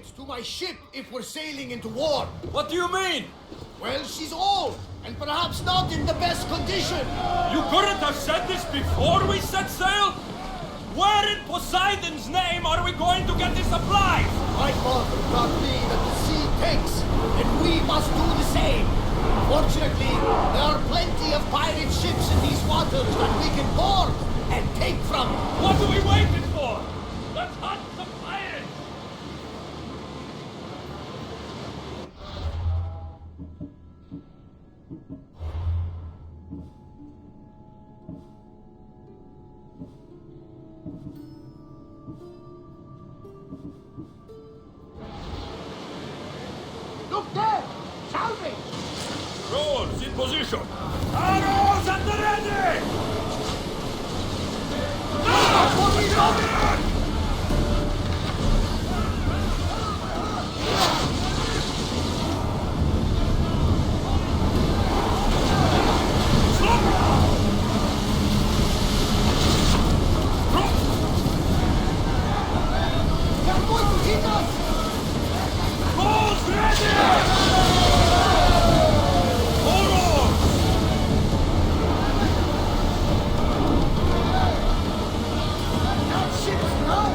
tickets to my ship if we're sailing into war. What do you mean? Well, she's old, and perhaps not in the best condition. You couldn't have said this before we set sail? Where in Poseidon's name are we going to get the supplies? My father taught me that the sea takes, and we must do the same. Fortunately, there are plenty of pirate ships in these waters that we can board and take from. What are we waiting for? Let's hunt the pirates! Look there! Salvage! Rowers in position! Arrows at the ready! What we done? They're going to hit us! Rolls ready! Forward! That ship's now!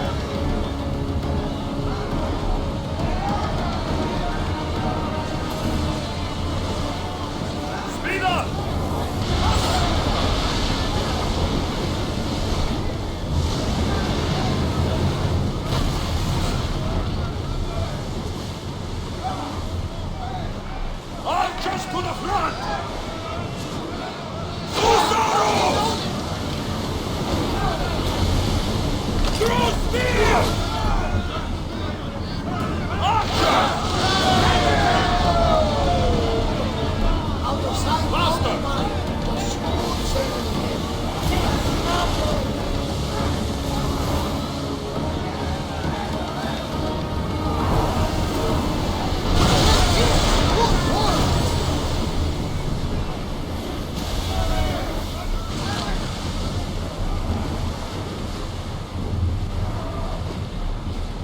Speed up! Archers to the front! Hussarus! Through spear! Archers! Out of sight, Faster! out of mind. The smooth sailing ahead. Good work!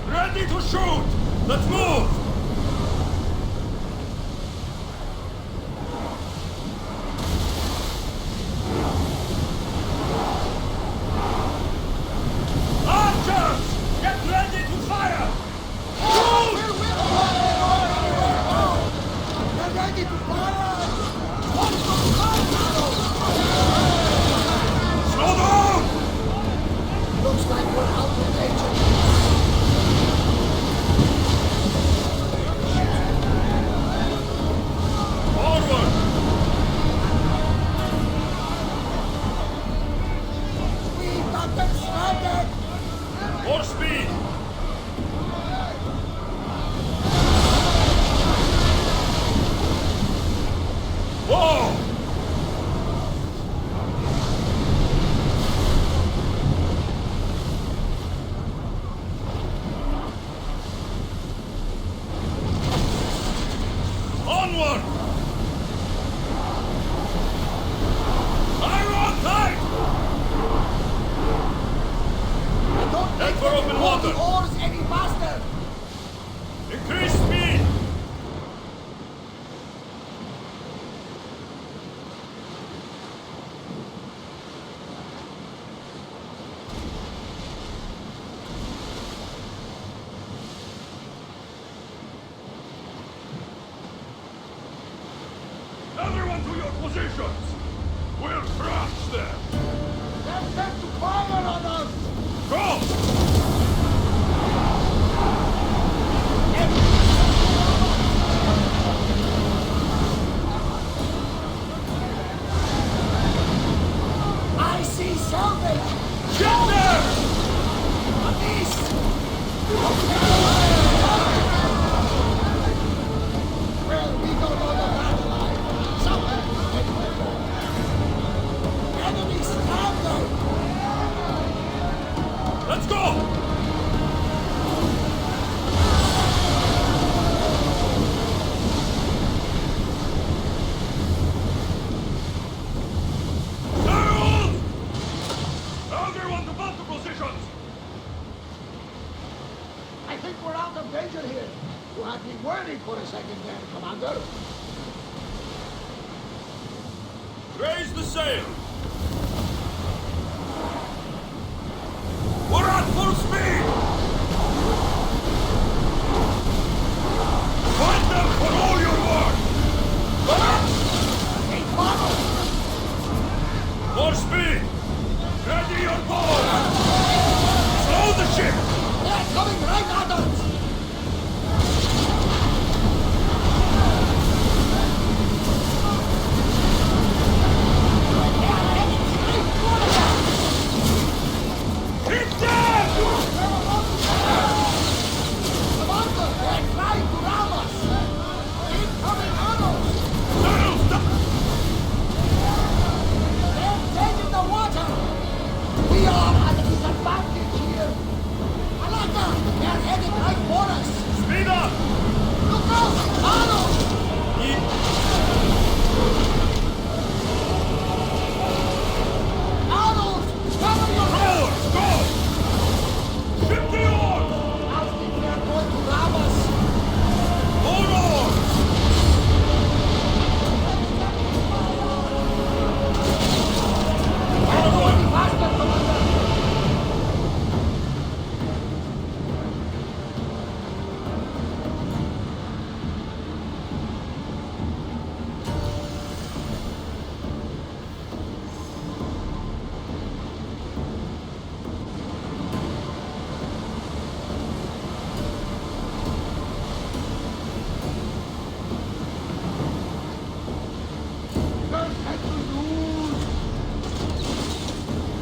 Ready to shoot! Let's move! Archers! Get ready to fire! Shoot! They're ready to fire! Slow down! Looks like we're out of danger. Forward! We got them stranded! More speed! Whoa! Onward! Fire on tight! I don't Head think for they open can pull water. the oars any faster! Increase speed! Everyone to your positions! We'll crush them! Get them to fire on us! Go! I see salvage! Get there! On east! Well, we don't know the battle line. Something will take over. Enemy stranded! Let's go! Harold! Everyone to battle positions! I think we're out of danger here. You had me worried for a second there, Commander. Raise the sail! We're at full speed! Fight them for all you're worth! Hey, follow! More speed! Ready your bow! Slow the ship! They're coming right at us! Hit them! Commander, they're trying to ram us! Incoming arrows! Sail, stop! They're taking the water! We are at a disadvantage here! Alaka, they're heading right for us! Speed up! Look out! Arrows! Arrows! Cover your head! Oars, go! Ship the oars! I think they're going to ram us! More oars! We're going faster, Commander!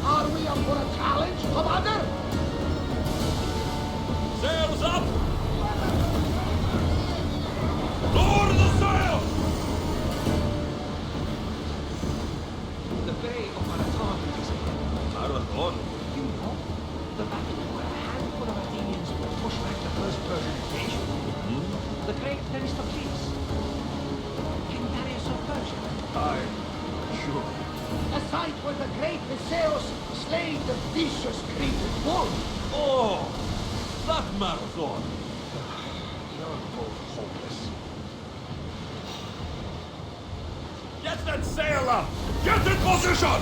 Are we up for a challenge, Commander? Sails up! Lower the sail! The Bay of Marathon is ahead. Marathon? You know, the battle where a handful of Athenians pushed back the first Persian invasion. The great Themistocles. King Darius of Persia. Sure. A site where the great Theseus slayed the vicious Cretan bull. Oh, that marathon. You're both hopeless. Get that sail up! Get in position!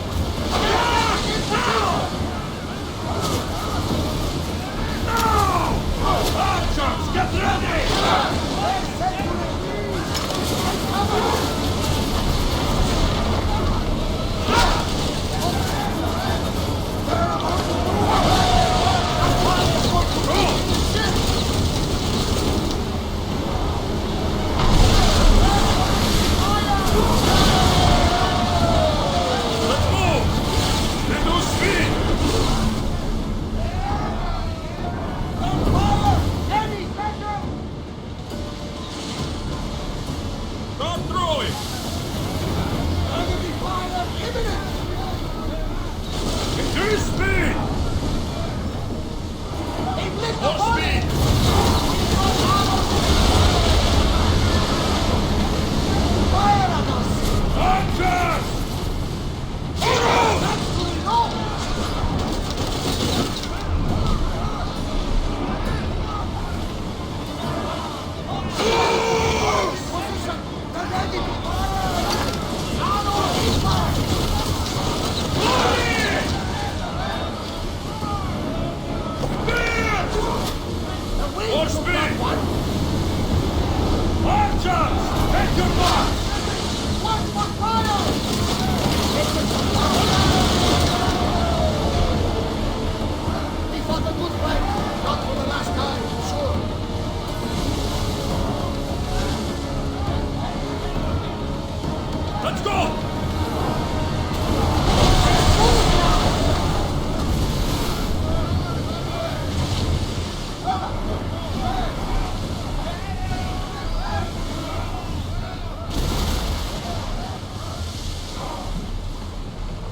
Now! Archers, get ready! Let's move! Into speed! Stop throwing! Enemy fire imminent! Increase speed! They've lit the More fire! speed! Fire at us! Archers! Arrows! That's to the north! Position! They're ready to fire! Arrows! Fire! The wind More took speed! that one! Archers! Take your mark! Watch for fire! We fought a good fight, not for the last time, sure. Let's go!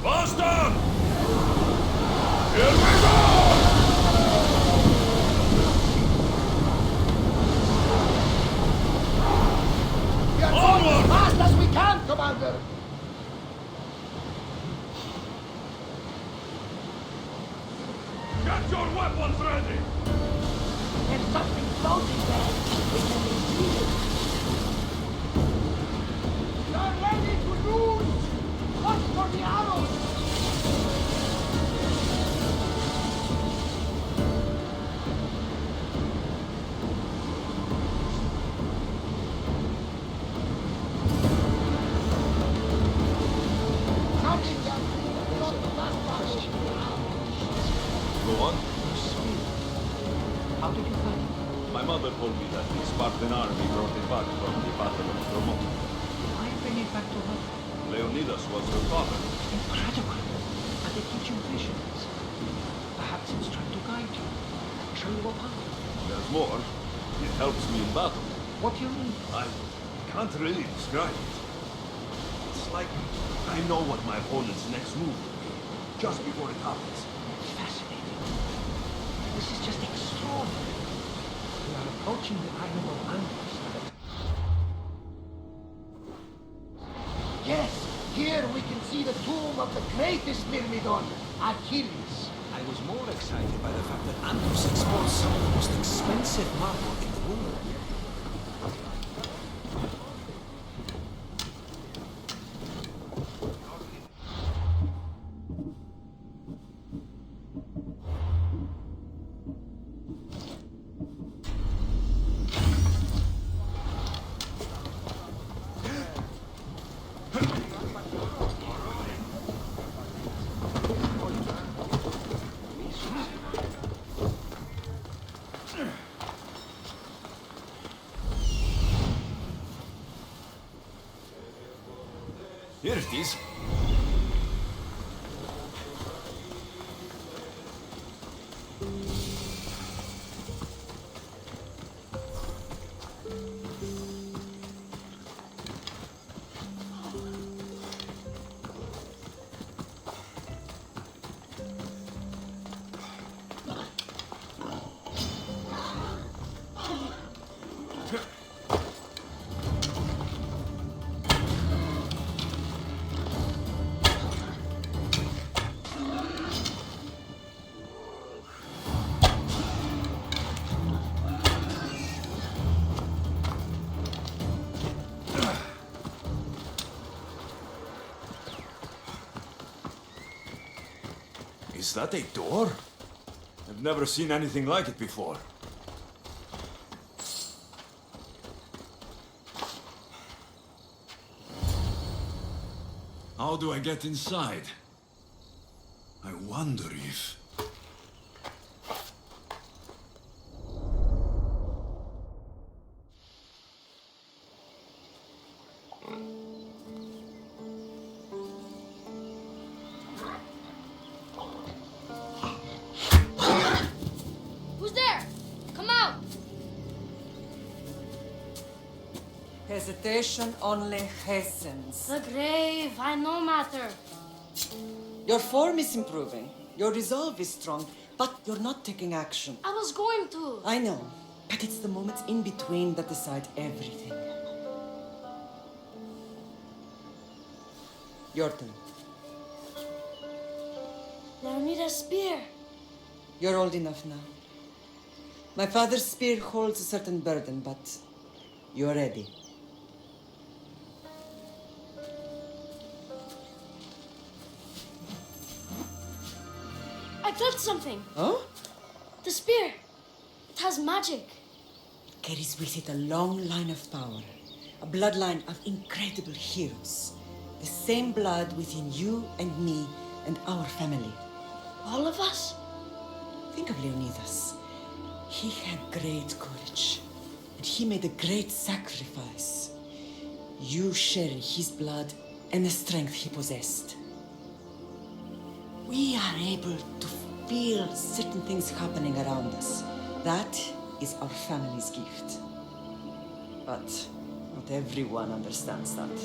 Boston! Here we go! We are going Onward! as fast as we can, Commander! Get your weapons ready! There's something floating there. We can retrieve it. You're ready to lose! Watch for the arrows! Something that not the last battle. Go on. How did you find it? My mother told me that the Spartan army brought it back from the Battle of Dromon. Why bring it back to her? Leonidas was her father. Incredible. And they teach you visions. Perhaps it's trying to guide you. Show you a path. There's more. It helps me in battle. What do you mean? I can't really describe it. It's like I know what my opponent's next move will be, just before it happens. Fascinating. This is just extraordinary. We are approaching the island of Andros. Yes, here we can see the tomb of the greatest Myrmidon, Achilles. I was more excited by the fact that Andros exports some of the most expensive marble in the world. Here it is. Is that a door? I've never seen anything like it before. How do I get inside? I wonder if... Who's there? Come out! Hesitation only hastens. The grave, I no matter. Your form is improving. Your resolve is strong, but you're not taking action. I was going to. I know, but it's the moments in between that decide everything. Your turn. Leonidas' spear. You're old enough now. My father's spear holds a certain burden, but you're ready. I felt something. Oh? The spear. It has magic. It carries with it a long line of power. A bloodline of incredible heroes. The same blood within you and me and our family. All of us? Think of Leonidas. He had great courage, and he made a great sacrifice. You share his blood and the strength he possessed. We are able to feel certain things happening around us. That is our family's gift. But not everyone understands that.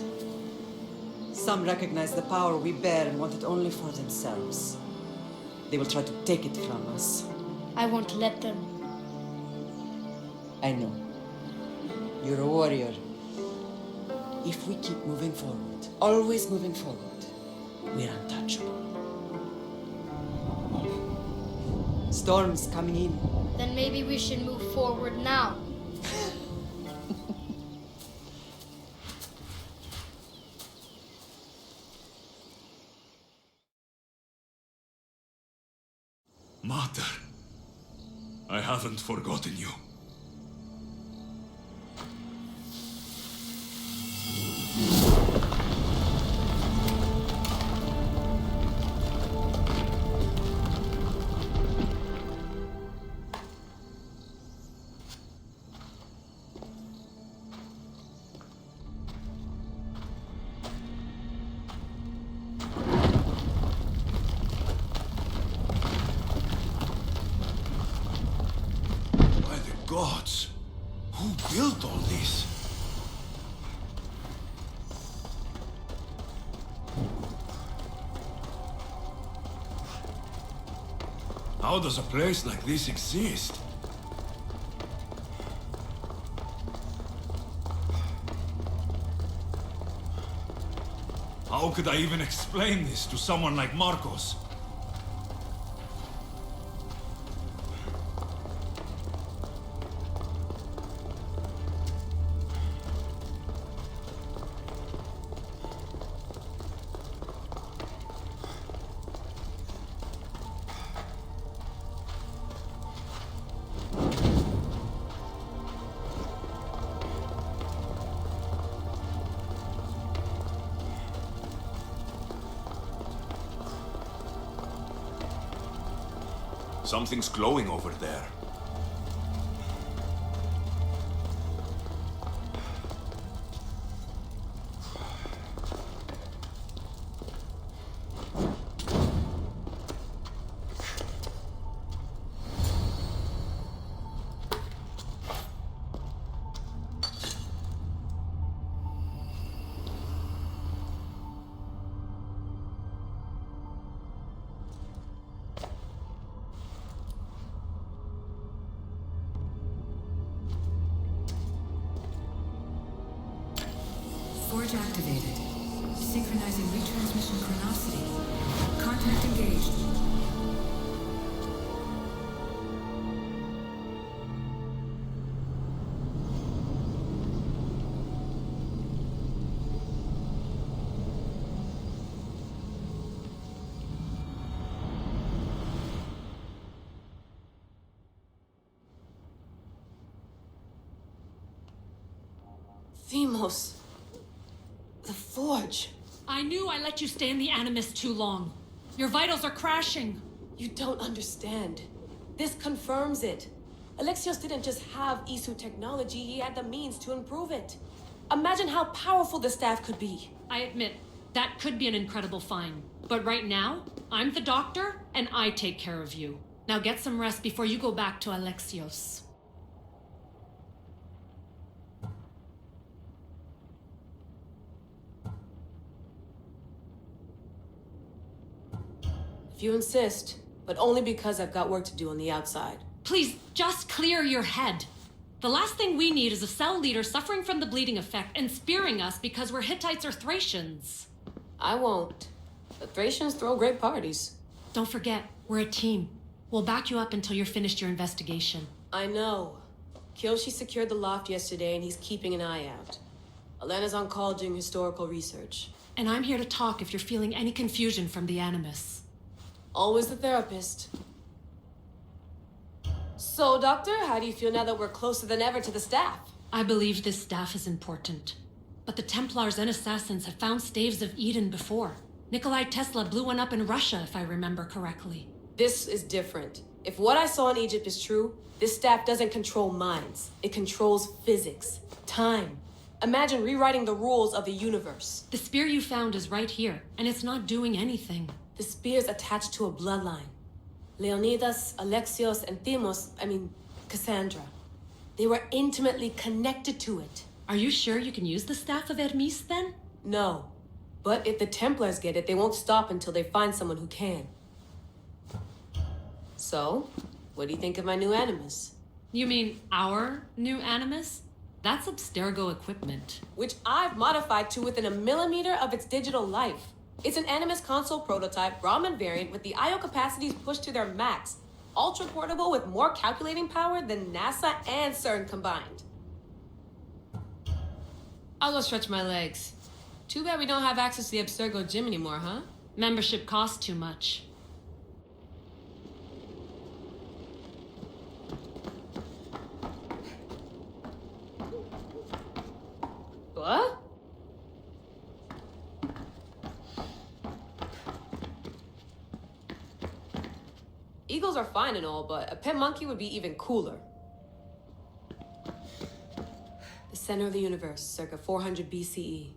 Some recognize the power we bear and want it only for themselves. They will try to take it from us. I won't let them. I know. You're a warrior. If we keep moving forward, always moving forward, we're untouchable. Storms coming in. Then maybe we should move forward now. Mater, I haven't forgotten you. Gods! Who built all this? How does a place like this exist? How could I even explain this to someone like Marcos? Something's glowing over there. Forge activated. Synchronizing retransmission chronicity. Contact engaged. Themos. The Forge. I knew I let you stay in the Animus too long. Your vitals are crashing. You don't understand. This confirms it. Alexios didn't just have Isu technology, he had the means to improve it. Imagine how powerful the staff could be. I admit, that could be an incredible find. But right now, I'm the doctor, and I take care of you. Now get some rest before you go back to Alexios. If you insist, but only because I've got work to do on the outside. Please, just clear your head. The last thing we need is a cell leader suffering from the bleeding effect and spearing us because we're Hittites or Thracians. I won't. The Thracians throw great parties. Don't forget, we're a team. We'll back you up until you're finished your investigation. I know. Kyoshi secured the loft yesterday and he's keeping an eye out. Elena's on call doing historical research. And I'm here to talk if you're feeling any confusion from the Animus. Always the therapist. So, Doctor, how do you feel now that we're closer than ever to the staff? I believe this staff is important. But the Templars and Assassins have found staves of Eden before. Nikolai Tesla blew one up in Russia, if I remember correctly. This is different. If what I saw in Egypt is true, this staff doesn't control minds. It controls physics, time. Imagine rewriting the rules of the universe. The spear you found is right here, and it's not doing anything. The spear's attached to a bloodline. Leonidas, Alexios, and Cassandra. They were intimately connected to it. Are you sure you can use the Staff of Hermes, then? No. But if the Templars get it, they won't stop until they find someone who can. So, what do you think of my new Animus? You mean our new Animus? That's Abstergo equipment. Which I've modified to within a millimeter of its digital life. It's an Animus console prototype Raman variant with the I/O capacities pushed to their max. Ultra portable with more calculating power than NASA and CERN combined. I'll go stretch my legs. Too bad we don't have access to the Abstergo gym anymore, huh? Membership costs too much. What? Eagles are fine and all, but a pet monkey would be even cooler. The center of the universe, circa 400 BCE.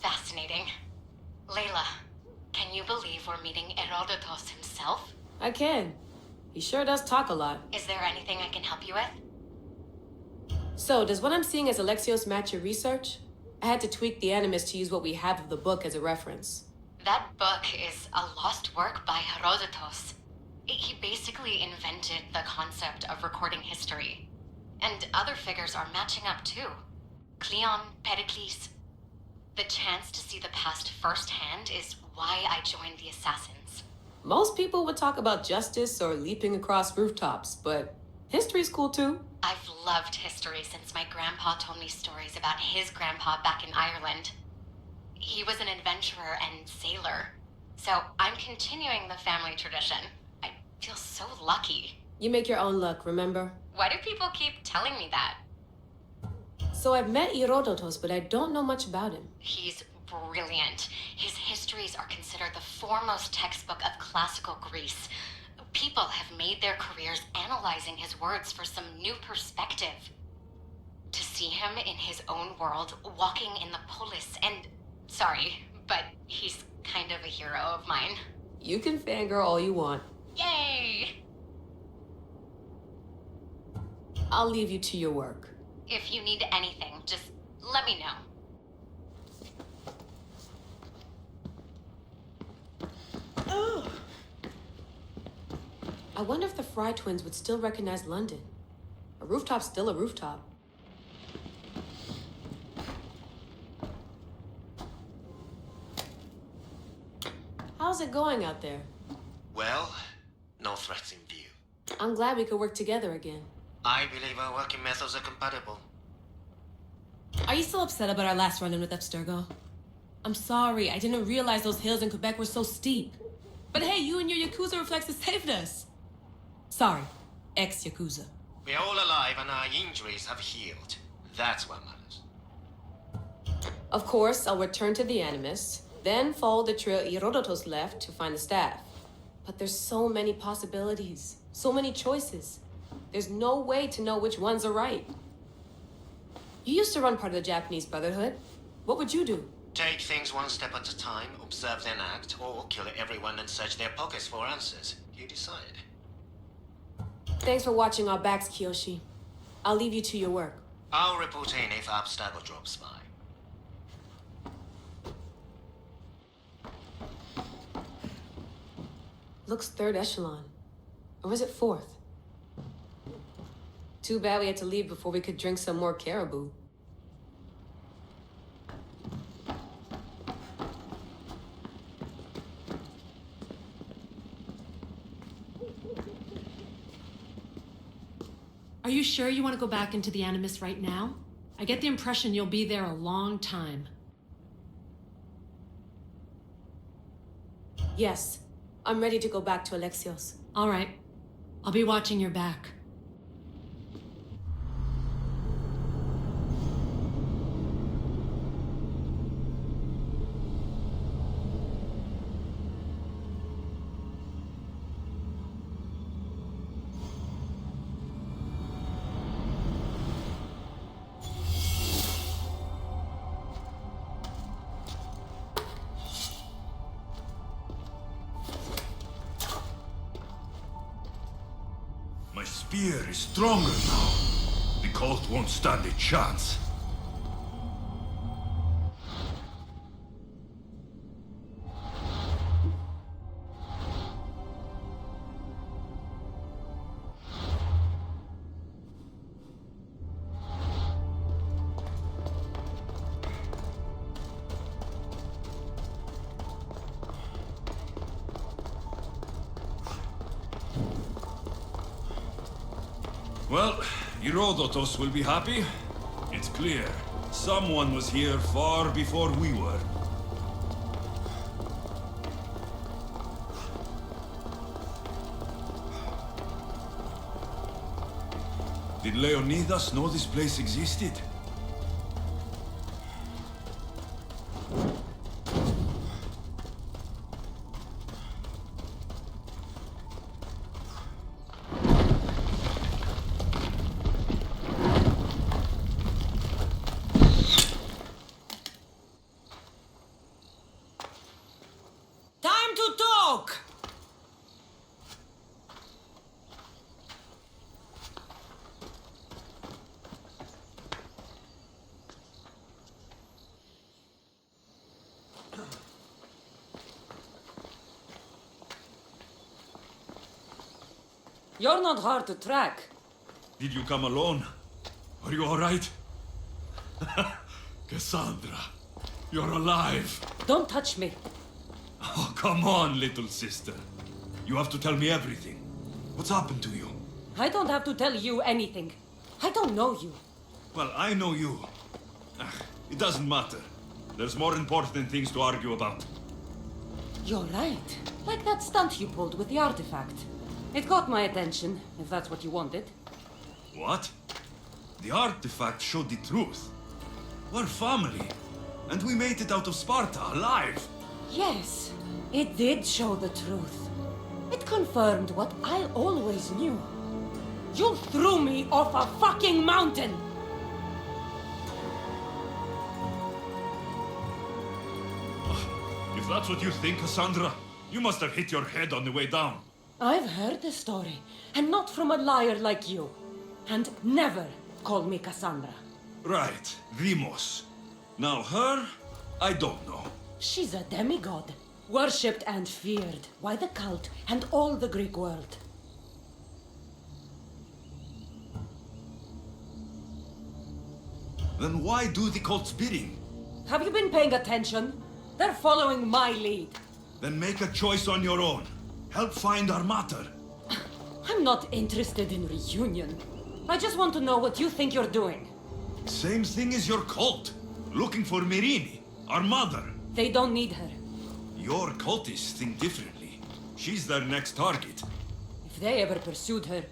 Fascinating. Layla, can you believe we're meeting Herodotus himself? I can. He sure does talk a lot. Is there anything I can help you with? So, does what I'm seeing as Alexios match your research? I had to tweak the Animus to use what we have of the book as a reference. That book is a lost work by Herodotus. He basically invented the concept of recording history. And other figures are matching up too. Cleon, Pericles. The chance to see the past firsthand is why I joined the Assassins. Most people would talk about justice or leaping across rooftops, but history's cool too. I've loved history since my grandpa told me stories about his grandpa back in Ireland. He was an adventurer and sailor, so I'm continuing the family tradition. I feel so lucky. You make your own luck, remember? Why do people keep telling me that? So I've met Herodotus, but I don't know much about him. He's brilliant. His histories are considered the foremost textbook of classical Greece. People have made their careers analyzing his words for some new perspective. To see him in his own world, walking in the polis, and... Sorry, but he's kind of a hero of mine. You can fangirl all you want. Yay! I'll leave you to your work. If you need anything, just let me know. I wonder if the Fry twins would still recognize London. A rooftop's still a rooftop. How's it going out there? Well, no threats in view. I'm glad we could work together again. I believe our working methods are compatible. Are you still upset about our last run-in with Abstergo? I'm sorry, I didn't realize those hills in Quebec were so steep. But hey, you and your Yakuza reflexes saved us. Sorry, ex-Yakuza. We're all alive and our injuries have healed. That's what matters. Of course, I'll return to the Animus, then follow the trail Herodotus left to find the staff. But there's so many possibilities, so many choices. There's no way to know which ones are right. You used to run part of the Japanese Brotherhood. What would you do? Take things one step at a time, observe then act, or kill everyone and search their pockets for answers. You decide. Thanks for watching our backs, Kiyoshi. I'll leave you to your work. I'll report in if Abstergo drops by. Looks third echelon. Or was it fourth? Too bad we had to leave before we could drink some more caribou. Are you sure you want to go back into the Animus right now? I get the impression you'll be there a long time. Yes, I'm ready to go back to Alexios. All right. I'll be watching your back. spear is stronger now. The cult won't stand a chance. Well, Herodotus will be happy. It's clear. Someone was here far before we were. Did Leonidas know this place existed? Time to talk! You're not hard to track. Did you come alone? Are you all right? Cassandra, you're alive. Don't touch me. Oh, come on, little sister. You have to tell me everything. What's happened to you? I don't have to tell you anything. I don't know you. Well, I know you. It doesn't matter. There's more important things to argue about. You're right. Like that stunt you pulled with the artifact. It got my attention, if that's what you wanted. What? The artifact showed the truth. We're family. And we made it out of Sparta alive. Yes, it did show the truth. It confirmed what I always knew. You threw me off a fucking mountain! If that's what you think, Cassandra, you must have hit your head on the way down. I've heard the story, and not from a liar like you. And never call me Cassandra. Right, Demos. Now her, I don't know. She's a demigod, worshipped and feared by the cult and all the Greek world. Then why do the cult's bidding? Have you been paying attention? They're following my lead. Then make a choice on your own. Help find our mater. I'm not interested in reunion. I just want to know what you think you're doing. Same thing as your cult. Looking for Myrrine, our mother. They don't need her. Your cultists think differently. She's their next target. If they ever pursued her,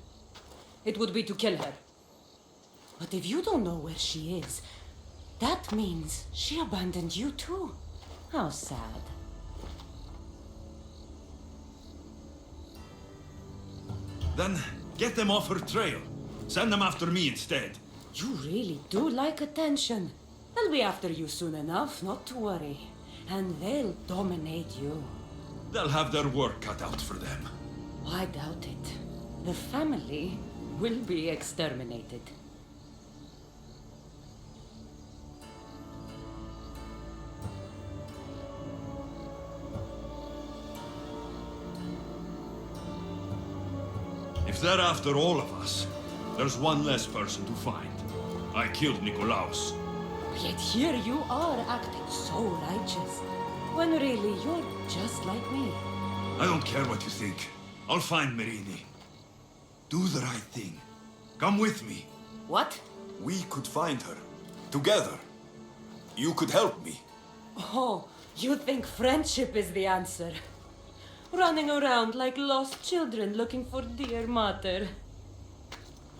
it would be to kill her. But if you don't know where she is, that means she abandoned you too. How sad. Then get them off her trail. Send them after me instead. You really do like attention. They'll be after you soon enough, not to worry. And they'll dominate you. They'll have their work cut out for them. I doubt it. The family will be exterminated. If they're after all of us, there's one less person to find. I killed Nikolaos. Yet here you are acting so righteous, when really you're just like me. I don't care what you think. I'll find Myrrine. Do the right thing. Come with me. What? We could find her. Together. You could help me. Oh, you think friendship is the answer? Running around like lost children looking for dear mother.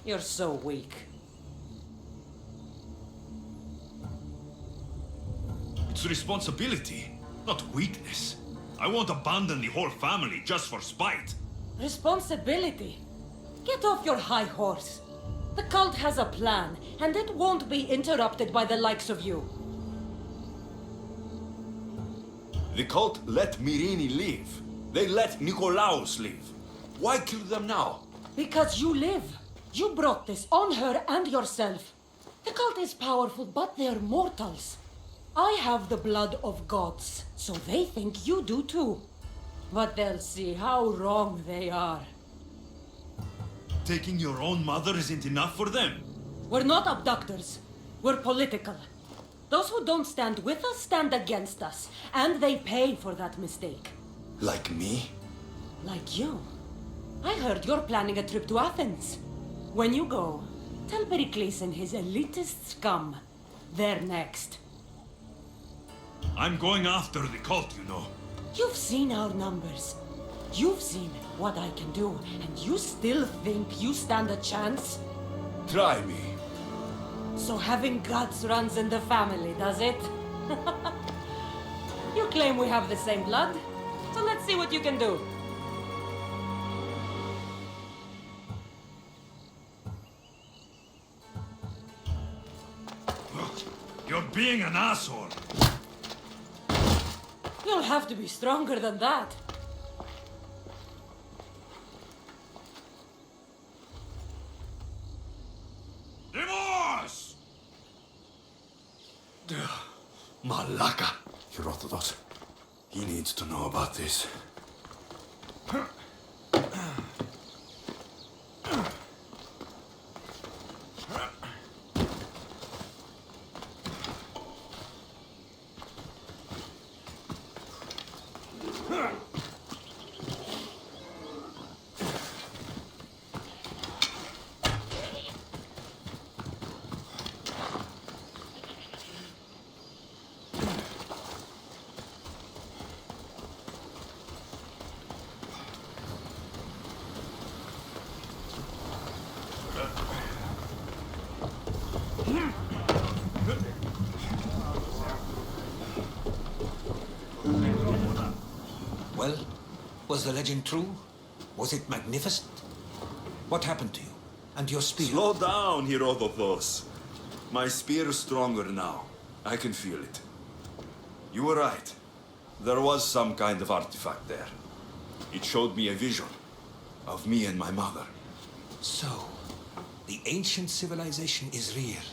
You're so weak. It's responsibility, not weakness. I won't abandon the whole family just for spite. Responsibility? Get off your high horse. The cult has a plan, and it won't be interrupted by the likes of you. The cult let Myrrine live. They let Nikolaos live. Why kill them now? Because you live. You brought this on her and yourself. The cult is powerful, but they're mortals. I have the blood of gods, so they think you do too. But they'll see how wrong they are. Taking your own mother isn't enough for them. We're not abductors. We're political. Those who don't stand with us stand against us, and they pay for that mistake. Like me? Like you. I heard you're planning a trip to Athens. When you go, tell Pericles and his elitist scum. They're next. I'm going after the cult, you know. You've seen our numbers. You've seen what I can do, and you still think you stand a chance? Try me. So having guts runs in the family, does it? You claim we have the same blood, so let's see what you can do. You're being an asshole. You'll have to be stronger than that. Demos! Malaka. Herodotus. He needs to know about this. Well, was the legend true? Was it magnificent? What happened to you? And your spear? Slow down, Herodotus. My spear is stronger now. I can feel it. You were right. There was some kind of artifact there. It showed me a vision of me and my mother. So, the ancient civilization is real.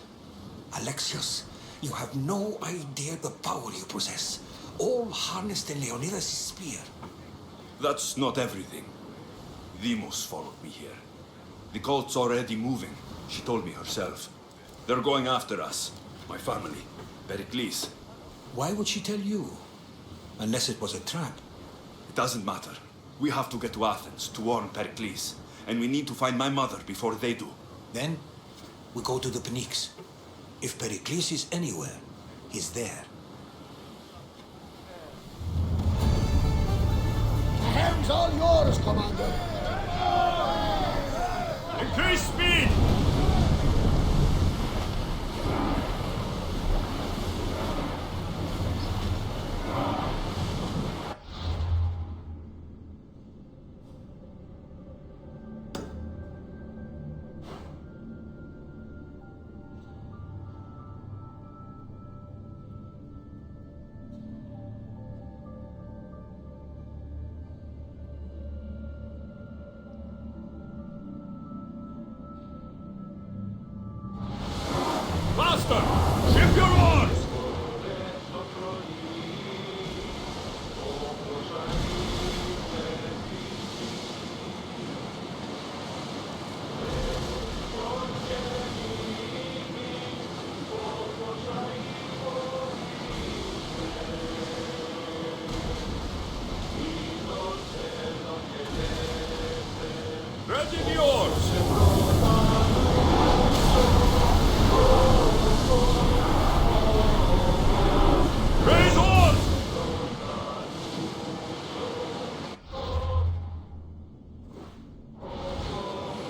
Alexios, you have no idea the power you possess. All harnessed in Leonidas' spear. That's not everything. Demos followed me here. The cult's already moving. She told me herself. They're going after us. My family. Pericles. Why would she tell you? Unless it was a trap. It doesn't matter. We have to get to Athens to warn Pericles. And we need to find my mother before they do. Then, we go to the Pnyx. If Pericles is anywhere, he's there. The helm's all yours, Commander. Increase speed! Faster! Ship your oars! Ready the oars! Raise oars!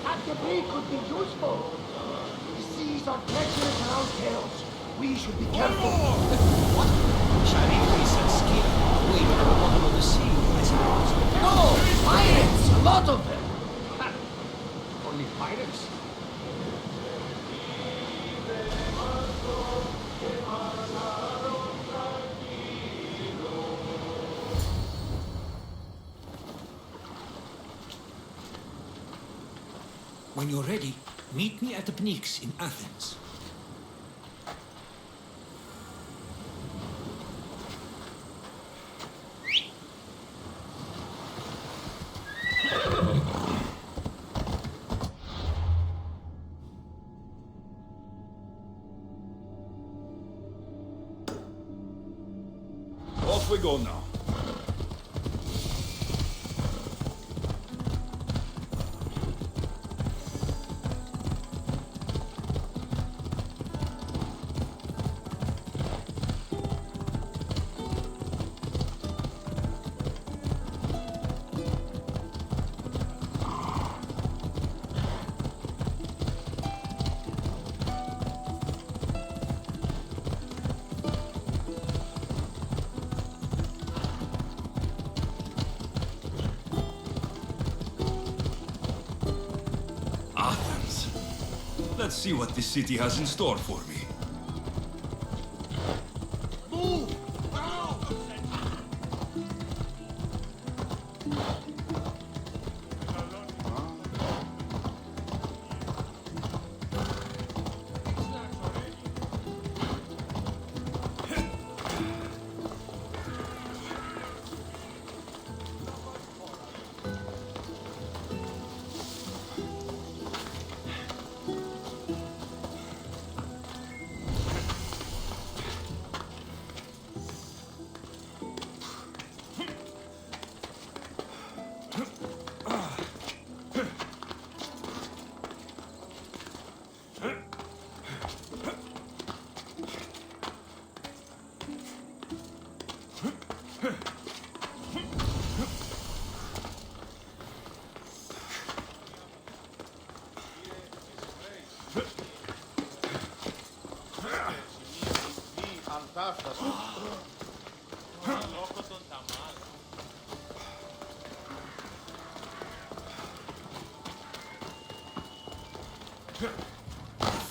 That debris could be useful. The seas are treacherous around Chaos. We should be careful. What? Charybdis and Skia wait at the bottom of the sea, I suppose. No! Pirates! A lot of them! Ha, only pirates? When you're ready, Meet me at the Pnyx in Athens. Off we go now. Athens. Let's see what this city has in store for me.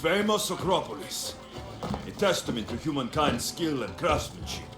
Famous Acropolis. A testament to humankind's skill and craftsmanship.